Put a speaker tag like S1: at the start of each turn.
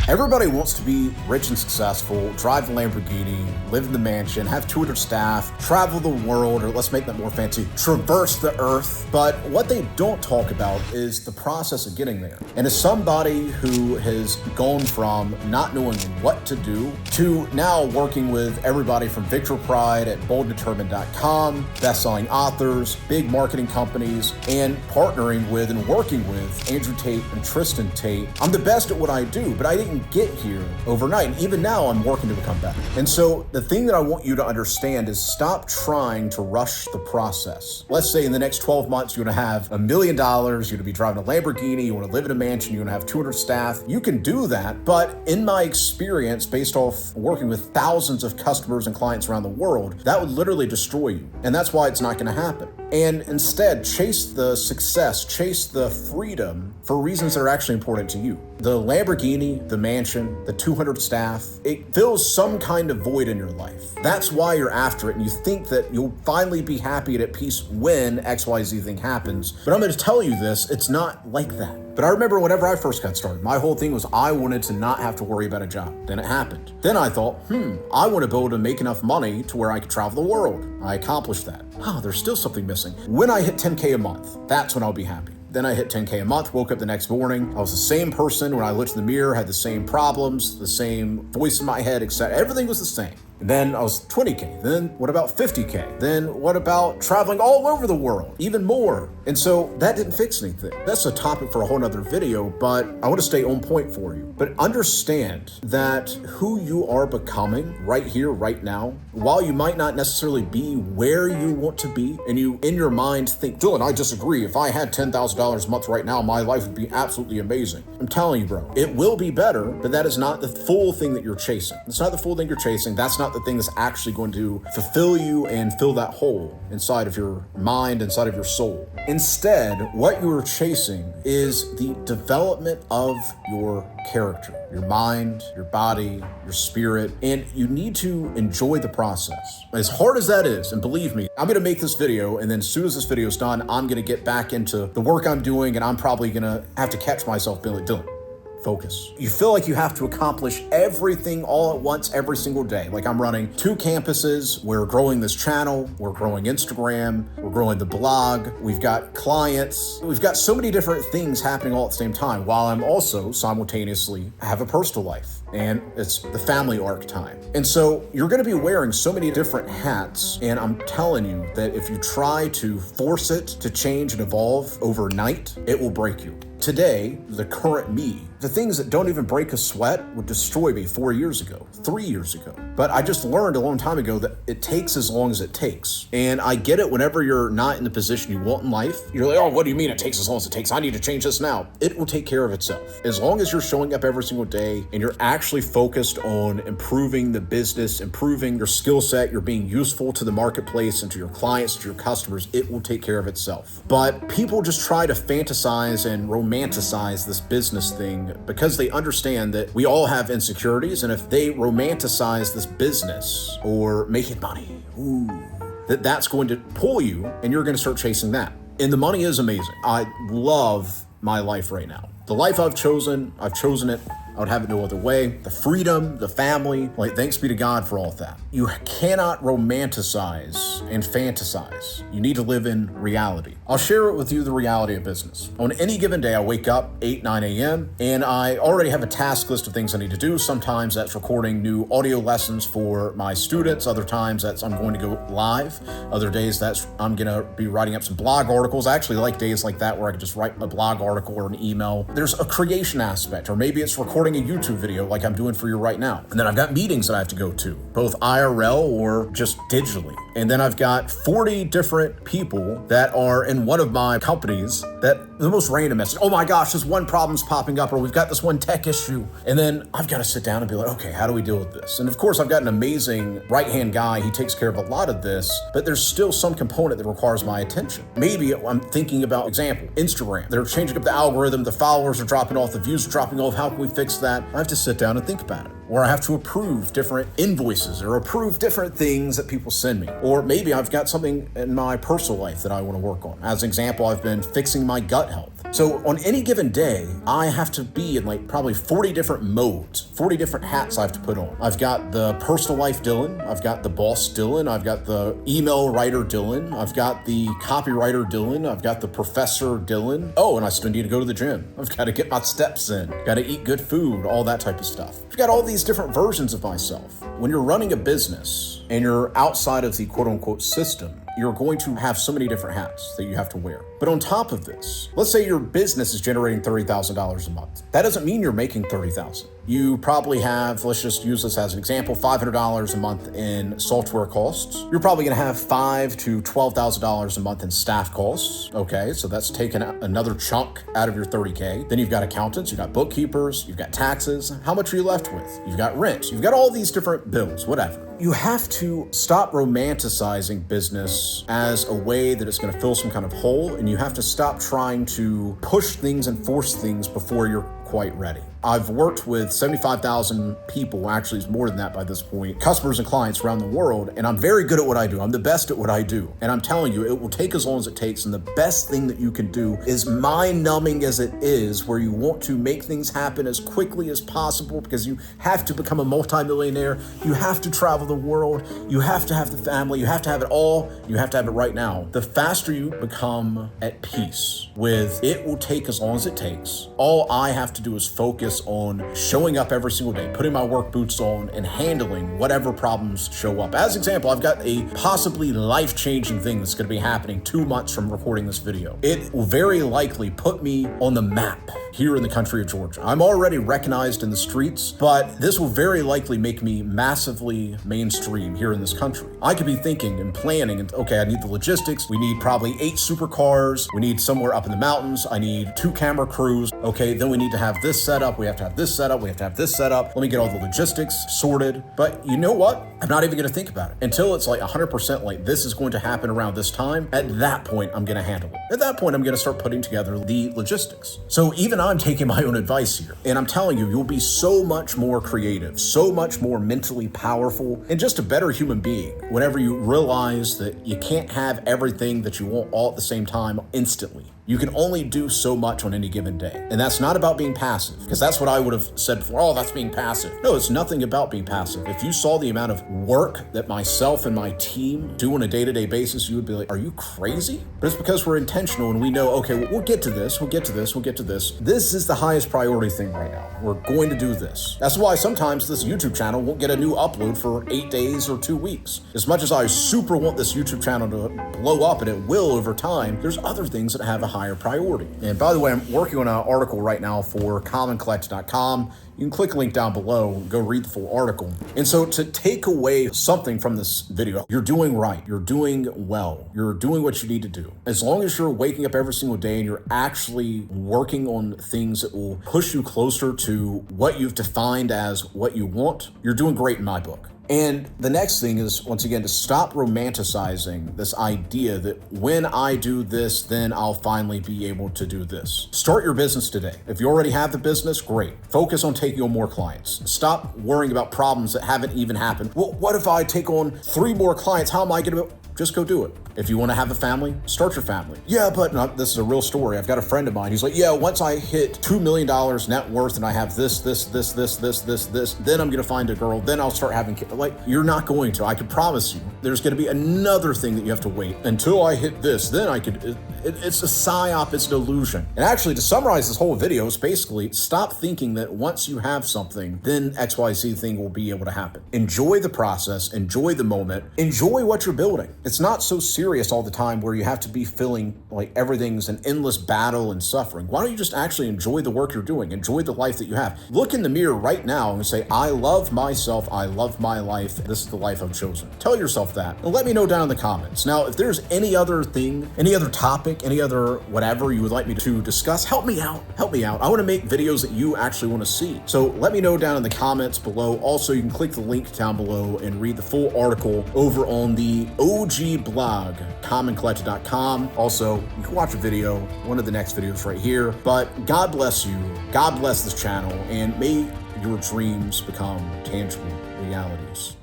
S1: Everybody wants to be rich and successful, drive a Lamborghini, live in the mansion, have 200 staff, travel the world, or let's make that more fancy, traverse the earth. But what they don't talk about is the process of getting there. And as somebody who has gone from not knowing what to do to now working with everybody from Victor Pride at bolddetermined.com, best-selling authors, big marketing companies, and partnering with and working with Andrew Tate and Tristan Tate, I'm the best at what I do, but I didn't get here overnight. And even now, I'm working to become better. And so the thing that I want you to understand is stop trying to rush the process. Let's say in the next 12 months, you're going to have $1 million, you're going to be driving a Lamborghini, you want to live in a mansion, you're going to have 200 staff. You can do that. But in my experience, based off working with thousands of customers and clients around the world, that would literally destroy you. And that's why it's not going to happen. And instead, chase the success, chase the freedom for reasons that are actually important to you. The Lamborghini, the mansion, the 200 staff, it fills some kind of void in your life. That's why you're after it, and you think that you'll finally be happy and at peace when XYZ thing happens. But I'm going to tell you this, it's not like that. But I remember whenever I first got started, my whole thing was I wanted to not have to worry about a job. Then it happened. Then I thought, I want to be able to make enough money to where I could travel the world. I accomplished that. There's still something missing. When I hit 10K a month, that's when I'll be happy. Then I hit 10K a month, woke up the next morning. I was the same person when I looked in the mirror, had the same problems, the same voice in my head, etc. Everything was the same. And then I was 20K. Then what about 50K? Then what about traveling all over the world? Even more. And so that didn't fix anything. That's a topic for a whole nother video, but I want to stay on point for you. But understand that who you are becoming right here, right now, while you might not necessarily be where you want to be, and you in your mind think, Dylan, I disagree. If I had $10,000 a month right now, my life would be absolutely amazing. I'm telling you, bro, it will be better, but that is not the full thing that you're chasing. It's not the full thing you're chasing. That's not the thing that's actually going to fulfill you and fill that hole inside of your mind, inside of your soul. Instead, what you are chasing is the development of your character, your mind, your body, your spirit, and you need to enjoy the process. As hard as that is, and believe me, I'm going to make this video, and then as soon as this video is done, I'm going to get back into the work I'm doing, and I'm probably going to have to catch myself being like, Dylan, focus. You feel like you have to accomplish everything all at once every single day. Like I'm running 2 campuses, we're growing this channel, we're growing Instagram, we're growing the blog, we've got clients, we've got so many different things happening all at the same time, while I'm also simultaneously have a personal life. And it's the family arc time. And so you're going to be wearing so many different hats. And I'm telling you that if you try to force it to change and evolve overnight, it will break you. Today, the current me, the things that don't even break a sweat would destroy me 4 years ago, 3 years ago. But I just learned a long time ago that it takes as long as it takes. And I get it whenever you're not in the position you want in life. You're like, oh, what do you mean it takes as long as it takes? I need to change this now. It will take care of itself. As long as you're showing up every single day and you're actually focused on improving the business, improving your skill set, you're being useful to the marketplace and to your clients, to your customers, it will take care of itself. But people just try to fantasize and romanticize this business thing because they understand that we all have insecurities, and if they romanticize this business or making money, that's going to pull you and you're going to start chasing that. And the money is amazing. I love my life right now. The life I've chosen it. I would have it no other way. The freedom, the family, like thanks be to God for all of that. You cannot romanticize and fantasize. You need to live in reality. I'll share it with you, the reality of business. On any given day, I wake up 8, 9 a.m. and I already have a task list of things I need to do. Sometimes that's recording new audio lessons for my students. Other times that's I'm going to go live. Other days that's I'm going to be writing up some blog articles. I actually like days like that where I can just write a blog article or an email. There's a creation aspect, or maybe it's recording a YouTube video like I'm doing for you right now. And then I've got meetings that I have to go to, both IRL or just digitally. And then I've got 40 different people that are in one of my companies that the most random message, oh my gosh, this one problem's popping up, or we've got this one tech issue. And then I've got to sit down and be like, okay, how do we deal with this? And of course, I've got an amazing right-hand guy. He takes care of a lot of this, but there's still some component that requires my attention. Maybe I'm thinking about, example, Instagram. They're changing up the algorithm, the followers are dropping off, the views are dropping off. How can we fix that? I have to sit down and think about it. Or I have to approve different invoices or approve different things that people send me. Or maybe I've got something in my personal life that I want to work on. As an example, I've been fixing my gut health. So on any given day, I have to be in like probably 40 different modes, 40 different hats I have to put on. I've got the personal life Dylan, I've got the boss Dylan, I've got the email writer Dylan, I've got the copywriter Dylan, I've got the professor Dylan. Oh, and I still need to go to the gym. I've got to get my steps in, got to eat good food, all that type of stuff. I've got all these different versions of myself. When you're running a business and you're outside of the quote unquote system, you're going to have so many different hats that you have to wear. But on top of this, let's say your business is generating $30,000 a month. That doesn't mean you're making $30,000. You probably have, let's just use this as an example, $500 a month in software costs. You're probably gonna have $5,000 to $12,000 a month in staff costs. Okay, so that's taking another chunk out of your 30K. Then you've got accountants, you've got bookkeepers, you've got taxes. How much are you left with? You've got rent, you've got all these different bills, whatever. You have to stop romanticizing business as a way that it's gonna fill some kind of hole, and you have to stop trying to push things and force things before you're quite ready. I've worked with 75,000 people, actually it's more than that by this point, customers and clients around the world, and I'm very good at what I do. I'm the best at what I do. And I'm telling you, it will take as long as it takes, and the best thing that you can do is mind-numbing as it is, where you want to make things happen as quickly as possible because you have to become a multimillionaire, you have to travel the world, you have to have the family, you have to have it all, you have to have it right now. The faster you become at peace with it will take as long as it takes. All I have to do is focus on showing up every single day, putting my work boots on, and handling whatever problems show up. As example, I've got a possibly life-changing thing that's going to be happening 2 months from recording this video. It will very likely put me on the map here in the country of Georgia. I'm already recognized in the streets, but this will very likely make me massively mainstream here in this country. I could be thinking and planning, and okay, I need the logistics. We need probably 8 supercars. We need somewhere up in the mountains. I need 2 camera crews. Okay, then we need to have this set up. We have to have this set up. We have to have this set up. Let me get all the logistics sorted. But you know what? I'm not even gonna think about it until it's like 100% like this is going to happen around this time. At that point, I'm gonna handle it. At that point, I'm gonna start putting together the logistics. So even I'm taking my own advice here. And I'm telling you, you'll be so much more creative, so much more mentally powerful, and just a better human being whenever you realize that you can't have everything that you want all at the same time instantly. You can only do so much on any given day. And that's not about being passive, because that's what I would have said before. Oh, that's being passive. No, it's nothing about being passive. If you saw the amount of work that myself and my team do on a day-to-day basis, you would be like, are you crazy? But it's because we're intentional and we know, okay, we'll get to this, we'll get to this, we'll get to this. This is the highest priority thing right now. We're going to do this. That's why sometimes this YouTube channel won't get a new upload for 8 days or 2 weeks. As much as I super want this YouTube channel to blow up, and it will over time, there's other things that have a higher priority. And by the way, I'm working on an article right now for commoncollect.com. You can click the link down below, go read the full article. And so to take away something from this video, you're doing right, you're doing well, you're doing what you need to do. As long as you're waking up every single day and you're actually working on things that will push you closer to what you've defined as what you want, you're doing great in my book. And the next thing is, once again, to stop romanticizing this idea that when I do this, then I'll finally be able to do this. Start your business today. If you already have the business, great. Focus on taking on more clients. Stop worrying about problems that haven't even happened. Well, what if I take on 3 more clients? How am I gonna just go do it? If you want to have a family, start your family. Yeah, but no, this is a real story. I've got a friend of mine. He's like, yeah, once I hit $2 million net worth and I have this, then I'm going to find a girl. Then I'll start having kids. Like, you're not going to. I can promise you. There's going to be another thing that you have to wait until I hit this. Then I could. It's a psyop. It's an illusion. And actually, to summarize this whole video, is basically stop thinking that once you have something, then XYZ thing will be able to happen. Enjoy the process. Enjoy the moment. Enjoy what you're building. It's not so serious all the time where you have to be feeling like everything's an endless battle and suffering. Why don't you just actually enjoy the work you're doing? Enjoy the life that you have. Look in the mirror right now and say, I love myself. I love my life. This is the life I've chosen. Tell yourself that and let me know down in the comments. Now, if there's any other thing, any other topic, any other whatever you would like me to discuss, help me out. Help me out. I want to make videos that you actually want to see. So let me know down in the comments below. Also, you can click the link down below and read the full article over on the OG blog, commoncollect.com. Also, you can watch a video, one of the next videos right here. But God bless you. God bless this channel, and may your dreams become tangible realities.